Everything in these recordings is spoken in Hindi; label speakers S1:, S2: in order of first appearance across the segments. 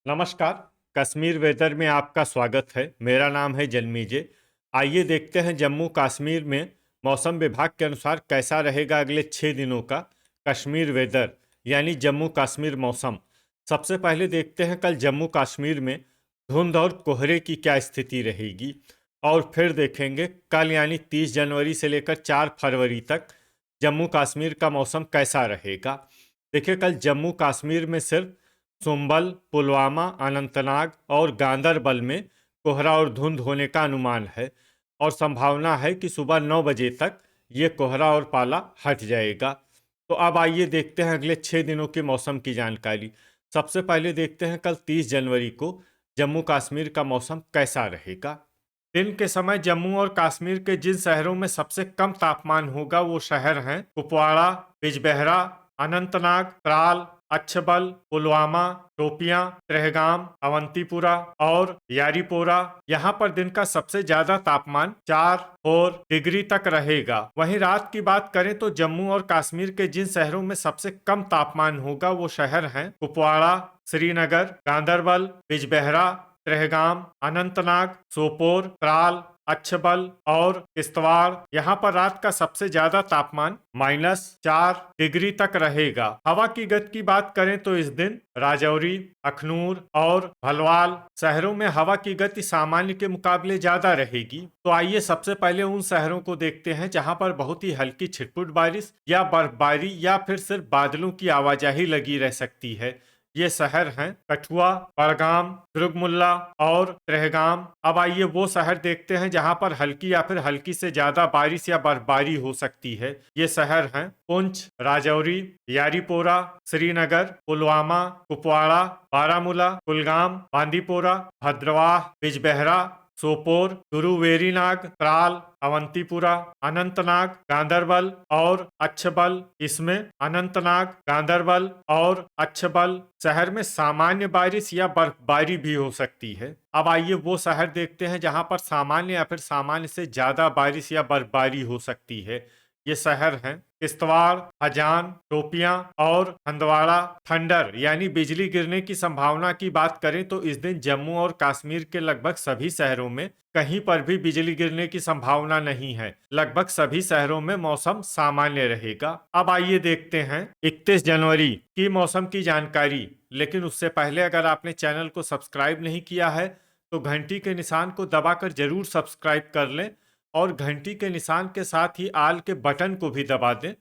S1: नमस्कार। कश्मीर वेदर में आपका स्वागत है। मेरा नाम है जन्मीजे। आइए देखते हैं जम्मू कश्मीर में मौसम विभाग के अनुसार कैसा रहेगा अगले 6 दिनों का कश्मीर वेदर यानी जम्मू कश्मीर मौसम। सबसे पहले देखते हैं कल जम्मू कश्मीर में धुंध और कोहरे की क्या स्थिति रहेगी, और फिर देखेंगे कल यानी 30 जनवरी से लेकर 4 फरवरी तक जम्मू कश्मीर का मौसम कैसा रहेगा। देखिए, कल जम्मू कश्मीर में सिर्फ सुंबल, पुलवामा, अनंतनाग और गांदरबल में कोहरा और धुंध होने का अनुमान है, और संभावना है कि सुबह 9 बजे तक ये कोहरा और पाला हट जाएगा। तो अब आइए देखते हैं अगले 6 दिनों के मौसम की जानकारी। सबसे पहले देखते हैं कल 30 जनवरी को जम्मू कश्मीर का मौसम कैसा रहेगा। दिन के समय जम्मू और कश्मीर के जिन शहरों में सबसे कम तापमान होगा वो शहर हैं कुपवाड़ा, बिजबेहरा, अनंतनाग, त्राल, अच्छबल, पुलवामा, शोपियां, त्रेहगाम, अवंतीपुरा और यारीपोरा। यहाँ पर दिन का सबसे ज्यादा तापमान 4 डिग्री तक रहेगा। वहीं रात की बात करें तो जम्मू और कश्मीर के जिन शहरों में सबसे कम तापमान होगा वो शहर हैं कुपवाड़ा, श्रीनगर, गांदरबल, बिजबेहरा, त्रेहगाम, अनंतनाग, सोपोर, त्राल, अच्छबल और किश्तवाड़। यहाँ पर रात का सबसे ज्यादा तापमान -4 डिग्री तक रहेगा। हवा की गति की बात करें तो इस दिन राजौरी, अखनूर और भलवाल शहरों में हवा की गति सामान्य के मुकाबले ज्यादा रहेगी। तो आइए सबसे पहले उन शहरों को देखते हैं जहां पर बहुत ही हल्की छिटपुट बारिश या बर्फबारी या फिर सिर्फ बादलों की आवाजाही लगी रह सकती है। ये शहर हैं कठुआ, बड़गाम, दुर्गमुल्ला और त्रेहगाम। अब आइए वो शहर देखते हैं जहां पर हल्की या फिर हल्की से ज्यादा बारिश या बर्फबारी हो सकती है। ये शहर हैं पुंछ, राजौरी, यारीपोरा, श्रीनगर, पुलवामा, कुपवाड़ा, बारामूला, कुलगाम, बांदीपोरा, भद्रवाह, बिजबेहरा, सोपोर, गुरुवेरीनाग, त्राल, अवंतीपुरा, अनंतनाग, गांदरबल और अच्छबल। इसमें अनंतनाग, गांदरबल और अच्छबल शहर में सामान्य बारिश या बर्फबारी भी हो सकती है। अब आइए वो शहर देखते हैं जहां पर सामान्य या फिर सामान्य से ज्यादा बारिश या बर्फबारी हो सकती है। ये शहर हैं किश्तवाड़, हजान, शोपियां और हंदवाड़ा। थंडर यानी बिजली गिरने की संभावना की बात करें तो इस दिन जम्मू और कश्मीर के लगभग सभी शहरों में कहीं पर भी बिजली गिरने की संभावना नहीं है। लगभग सभी शहरों में मौसम सामान्य रहेगा। अब आइए देखते हैं 31 जनवरी की मौसम की जानकारी। लेकिन उससे पहले अगर आपने चैनल को सब्सक्राइब नहीं किया है तो घंटी के निशान को दबाकर जरूर सब्सक्राइब कर लें, और घंटी के निशान के साथ ही आल के बटन को भी दबा दें,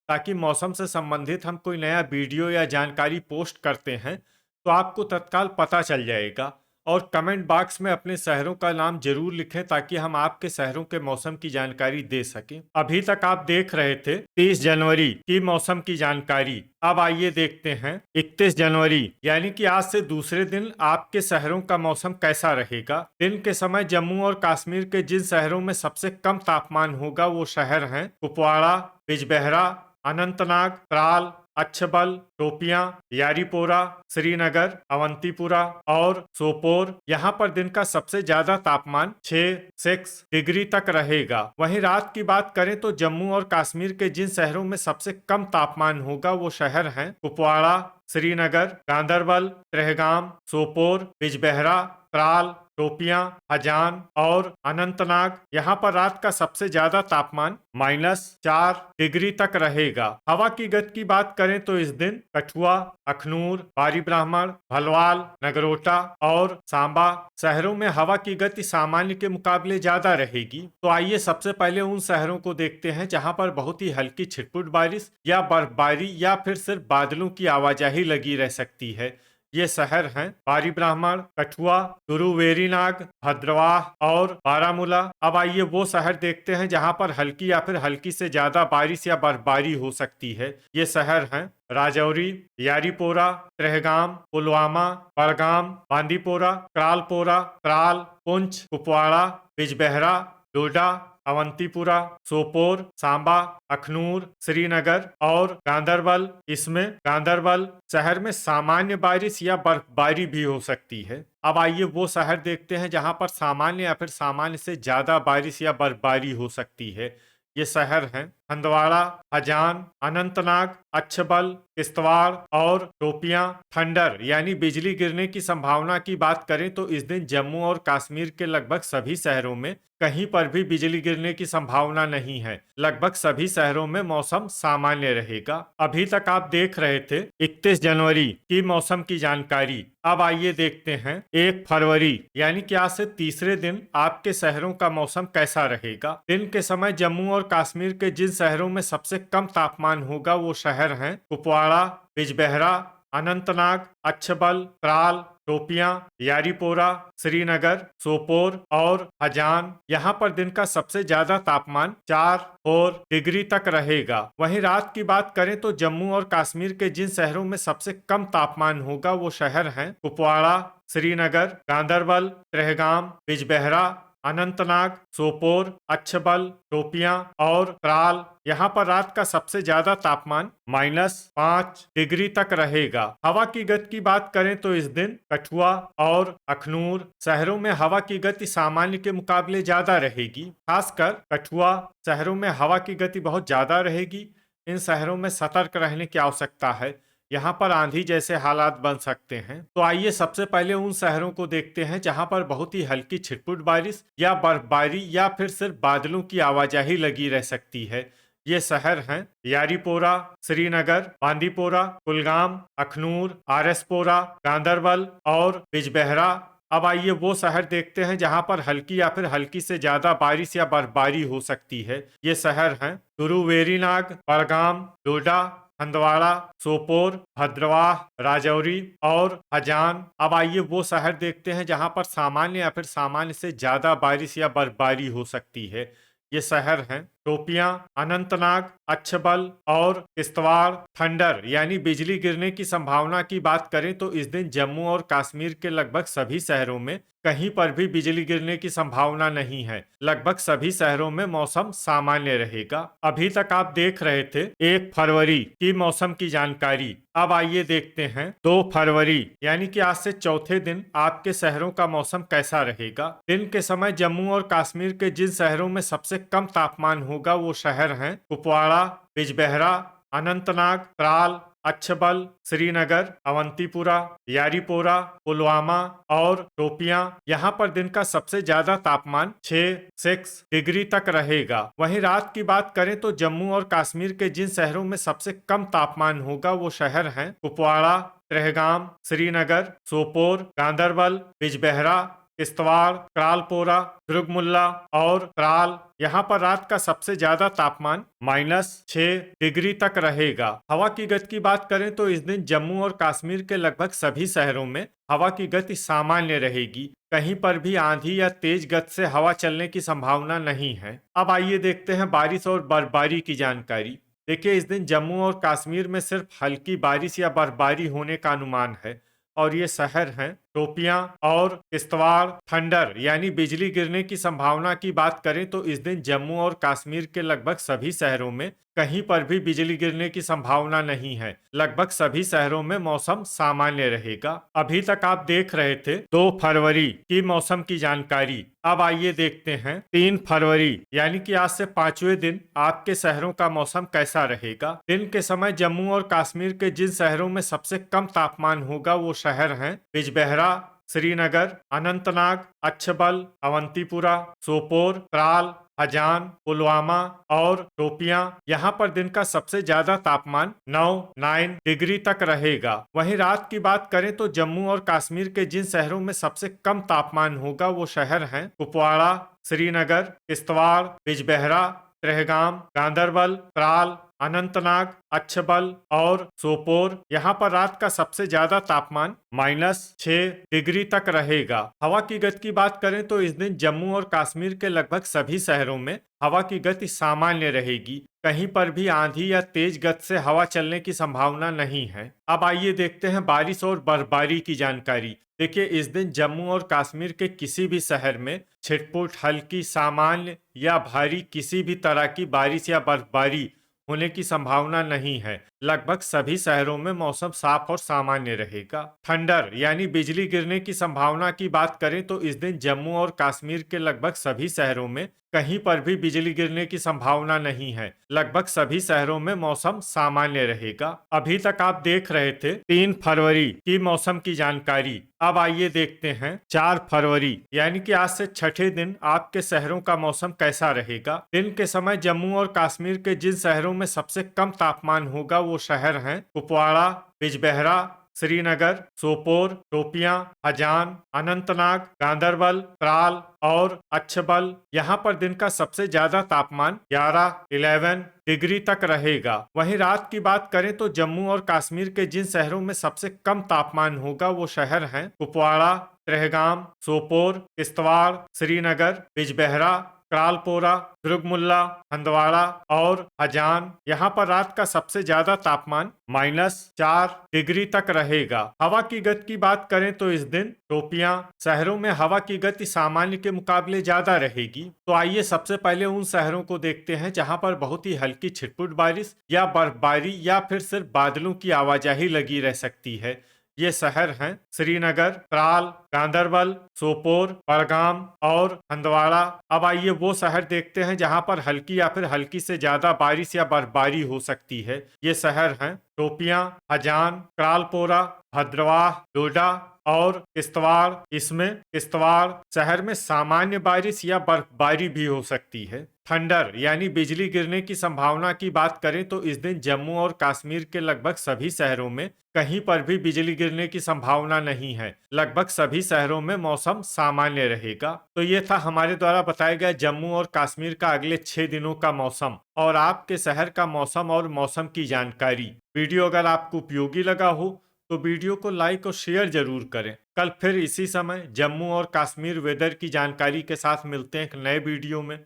S1: ताकि मौसम से संबंधित हम कोई नया वीडियो या जानकारी पोस्ट करते हैं तो आपको तत्काल पता चल जाएगा। और कमेंट बॉक्स में अपने शहरों का नाम जरूर लिखें ताकि हम आपके शहरों के मौसम की जानकारी दे सकें। अभी तक आप देख रहे थे 30 जनवरी की मौसम की जानकारी। अब आइए देखते हैं 31 जनवरी यानी कि आज से दूसरे दिन आपके शहरों का मौसम कैसा रहेगा। दिन के समय जम्मू और कश्मीर के जिन शहरों में सबसे कम तापमान होगा वो शहर हैं कुपवाड़ा, बिजबेहरा, अनंतनाग, त्राल, अच्छबल, शोपियां, यारीपोरा, श्रीनगर, अवंतीपुरा और सोपोर। यहाँ पर दिन का सबसे ज्यादा तापमान 6 डिग्री तक रहेगा। वहीं रात की बात करें तो जम्मू और कश्मीर के जिन शहरों में सबसे कम तापमान होगा वो शहर हैं कुपवाड़ा, श्रीनगर, गांदरबल, त्रेहगाम, सोपोर, बिजबेहरा, त्राल, शोपियां, हजान और अनंतनाग। यहाँ पर रात का सबसे ज्यादा तापमान -4 डिग्री तक रहेगा। हवा की गति की बात करें तो इस दिन कठुआ, अखनूर, बारी ब्राह्मण, भलवाल, नगरोटा और सांबा शहरों में हवा की गति सामान्य के मुकाबले ज्यादा रहेगी। तो आइए सबसे पहले उन शहरों को देखते हैं जहां पर बहुत ही हल्की छिटपुट बारिश या बर्फबारी या फिर सिर्फ बादलों की आवाजाही लगी रह सकती है। ये शहर हैं बारी ब्राह्मण, कठुआ, गुरुवेरीनाग, भद्रवाह और बारामूला। अब आइए वो शहर देखते हैं जहां पर हल्की या फिर हल्की से ज्यादा बारिश या बर्फबारी हो सकती है। ये शहर हैं राजौरी, यारीपोरा, त्रेहगाम, पुलवामा, बड़गाम, बांदीपोरा, क्रालपोरा, त्राल, पुंछ, कुपवाड़ा, बिजबेहरा, डोडा, अवंतीपुरा, सोपोर, सांबा, अखनूर, श्रीनगर और गांदरबल। इसमें गांदरबल शहर में सामान्य बारिश या बर्फबारी भी हो सकती है। अब आइए वो शहर देखते हैं जहां पर सामान्य या फिर सामान्य से ज्यादा बारिश या बर्फबारी हो सकती है। ये शहर हैं हंदवाड़ा, हजान, अनंतनाग, अच्छबल, किश्तवाड़ और शोपियां। थंडर यानी बिजली गिरने की संभावना की बात करें तो इस दिन जम्मू और कश्मीर के लगभग सभी शहरों में कहीं पर भी बिजली गिरने की संभावना नहीं है। लगभग सभी शहरों में मौसम सामान्य रहेगा। अभी तक आप देख रहे थे 31 जनवरी की मौसम की जानकारी। अब आइए देखते हैं 1 फरवरी यानी कि आज से तीसरे दिन आपके शहरों का मौसम कैसा रहेगा। दिन के समय जम्मू और कश्मीर के जिन शहरों में सबसे कम तापमान होगा वो शहर हैं कुपवाड़ा, बिजबेहरा, अनंतनाग, अच्छबल, त्राल, शोपियां, यारीपोरा, श्रीनगर, सोपोर और हजान। यहाँ पर दिन का सबसे ज्यादा तापमान 4 डिग्री तक रहेगा। वहीं रात की बात करें तो जम्मू और कश्मीर के जिन शहरों में सबसे कम तापमान होगा वो शहर हैं कुपवाड़ा, श्रीनगर, गांदरबल, त्रेहगाम, बिजबेहरा, अनंतनाग, सोपोर, अच्छबल, शोपियां और त्राल। यहाँ पर रात का सबसे ज्यादा तापमान -5 डिग्री तक रहेगा। हवा की गति की बात करें तो इस दिन कठुआ और अखनूर शहरों में हवा की गति सामान्य के मुकाबले ज्यादा रहेगी। खासकर कठुआ शहरों में हवा की गति बहुत ज्यादा रहेगी। इन शहरों में सतर्क रहने की आवश्यकता है। यहाँ पर आंधी जैसे हालात बन सकते हैं। तो आइए सबसे पहले उन शहरों को देखते हैं जहाँ पर बहुत ही हल्की छिटपुट बारिश या बर्फबारी या फिर सिर्फ बादलों की आवाजाही लगी रह सकती है। ये शहर हैं यारीपोरा, श्रीनगर, बांदीपोरा, कुलगाम, अखनूर, आरएसपोरा, गांदरबल और बिजबेहरा। अब आइए वो शहर देखते हैं जहां पर हल्की या फिर हल्की से ज्यादा बारिश या बर्फबारी हो सकती है। ये शहर हैं गुरुवेरीनाग, बड़गाम, डोडा, हंदवाड़ा, सोपोर, भद्रवाह, राजौरी और हजान। अब आइए वो शहर देखते हैं जहां पर सामान्य या फिर सामान्य से ज्यादा बारिश या बर्फबारी हो सकती है। ये शहर हैं शोपियां, अनंतनाग, अच्छबल और किश्तवाड़। थंडर यानी बिजली गिरने की संभावना की बात करें तो इस दिन जम्मू और कश्मीर के लगभग सभी शहरों में कहीं पर भी बिजली गिरने की संभावना नहीं है। लगभग सभी शहरों में मौसम सामान्य रहेगा। अभी तक आप देख रहे थे 1 फरवरी की मौसम की जानकारी। अब आइए देखते हैं 2 फरवरी यानी कि आज से चौथे दिन आपके शहरों का मौसम कैसा रहेगा। दिन के समय जम्मू और कश्मीर के जिन शहरों में सबसे कम तापमान होगा वो शहर हैं कुपवाड़ा, बिजबेहरा, अनंतनाग, त्राल, अच्छबल, श्रीनगर, अवंतीपुरा, यारीपोरा, पुलवामा और शोपियां। यहाँ पर दिन का सबसे ज्यादा तापमान 6 डिग्री तक रहेगा। वहीं रात की बात करें तो जम्मू और कश्मीर के जिन शहरों में सबसे कम तापमान होगा वो शहर हैं कुपवाड़ा, त्रेहगाम, श्रीनगर, सोपोर, गांदरबल, बिजबेहरा, किश्तवाड़, त्रालपोरा, दुर्गमुल्ला और त्राल। यहाँ पर रात का सबसे ज्यादा तापमान -6 डिग्री तक रहेगा। हवा की गति की बात करें तो इस दिन जम्मू और कश्मीर के लगभग सभी शहरों में हवा की गति सामान्य रहेगी। कहीं पर भी आंधी या तेज गति से हवा चलने की संभावना नहीं है। अब आइए देखते हैं बारिश और बर्फबारी की जानकारी। देखिए इस दिन जम्मू और कश्मीर में सिर्फ हल्की बारिश या बर्फबारी होने का अनुमान है और ये शहर हैं शोपियां और किश्तवाड़। थंडर यानी बिजली गिरने की संभावना की बात करें तो इस दिन जम्मू और कश्मीर के लगभग सभी शहरों में कहीं पर भी बिजली गिरने की संभावना नहीं है। लगभग सभी शहरों में मौसम सामान्य रहेगा। अभी तक आप देख रहे थे 2 फरवरी की मौसम की जानकारी। अब आइए देखते हैं 3 फरवरी यानी कि आज से 5वें दिन आपके शहरों का मौसम कैसा रहेगा। दिन के समय जम्मू और कश्मीर के जिन शहरों में सबसे कम तापमान होगा वो शहर हैं बिजबेहरा, श्रीनगर, अनंतनाग, अच्छबल, अवंतीपुरा, सोपोर, त्राल, हजान, पुलवामा और शोपियां। यहाँ पर दिन का सबसे ज्यादा तापमान 9 डिग्री तक रहेगा। वहीं रात की बात करें तो जम्मू और कश्मीर के जिन शहरों में सबसे कम तापमान होगा वो शहर हैं कुपवाड़ा, श्रीनगर, किश्तवाड़, बिजबेहरा, त्रेहगाम, गांदरबल, त्राल, अनंतनाग, अच्छबल और सोपोर। यहाँ पर रात का सबसे ज्यादा तापमान -6 डिग्री तक रहेगा। हवा की गति की बात करें तो इस दिन जम्मू और कश्मीर के लगभग सभी शहरों में हवा की गति सामान्य रहेगी। कहीं पर भी आंधी या तेज गति से हवा चलने की संभावना नहीं है। अब आइए देखते हैं बारिश और बर्फबारी की जानकारी। देखिए इस दिन जम्मू और कश्मीर के किसी भी शहर में छिटपुट, हल्की, सामान्य या भारी किसी भी तरह की बारिश या बर्फबारी होने की संभावना नहीं है। लगभग सभी शहरों में मौसम साफ और सामान्य रहेगा। थंडर यानी बिजली गिरने की संभावना की बात करें तो इस दिन जम्मू और कश्मीर के लगभग सभी शहरों में कहीं पर भी बिजली गिरने की संभावना नहीं है। लगभग सभी शहरों में मौसम सामान्य रहेगा। अभी तक आप देख रहे थे 3 फरवरी की मौसम की जानकारी। अब आइए देखते हैं 4 फरवरी यानी कि आज से छठे दिन आपके शहरों का मौसम कैसा रहेगा। दिन के समय जम्मू और कश्मीर के जिन शहरों में सबसे कम तापमान होगा वो शहर हैं कुपवाड़ा, बिजबेहरा, श्रीनगर, सोपोर, शोपियां, हजान, अनंतनाग, गांदरबल, त्राल और अच्छबल। यहाँ पर दिन का सबसे ज्यादा तापमान 11 डिग्री तक रहेगा। वहीं रात की बात करें तो जम्मू और कश्मीर के जिन शहरों में सबसे कम तापमान होगा वो शहर हैं कुपवाड़ा, त्रेहगाम, सोपोर, किश्तवाड़, श्रीनगर, बिजबेहरा, क्रालपोरा, दुर्गमुल्ला, हंदवाड़ा और हजान। यहाँ पर रात का सबसे ज्यादा तापमान -4 डिग्री तक रहेगा। हवा की गति की बात करें तो इस दिन शोपियां शहरों में हवा की गति सामान्य के मुकाबले ज्यादा रहेगी। तो आइए सबसे पहले उन शहरों को देखते हैं जहां पर बहुत ही हल्की छिटपुट बारिश या बर्फबारी या फिर सिर्फ बादलों की आवाजाही लगी रह सकती है। ये शहर हैं श्रीनगर, त्राल, गांदरबल, सोपोर, बड़गाम और हंदवाड़ा। अब आइए वो शहर देखते हैं जहां पर हल्की या फिर हल्की से ज्यादा बारिश या बर्फबारी हो सकती है। ये शहर हैं शोपियां, हजान, क्रालपोरा, भद्रवाह, डोडा और किश्तवाड़। इसमें किश्तवाड़ शहर में सामान्य बारिश या बर्फबारी भी हो सकती है। थंडर यानी बिजली गिरने की संभावना की बात करें तो इस दिन जम्मू और कश्मीर के लगभग सभी शहरों में कहीं पर भी बिजली गिरने की संभावना नहीं है। लगभग सभी शहरों में मौसम सामान्य रहेगा। तो ये था हमारे द्वारा बताया गया जम्मू और कश्मीर का अगले 6 दिनों का मौसम और आपके शहर का मौसम और मौसम की जानकारी। वीडियो अगर आपको उपयोगी लगा हो तो वीडियो को लाइक और शेयर जरूर करें। कल फिर इसी समय जम्मू और कश्मीर वेदर की जानकारी के साथ मिलते हैं एक नए वीडियो में।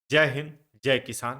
S1: जय हिंद, जय किसान।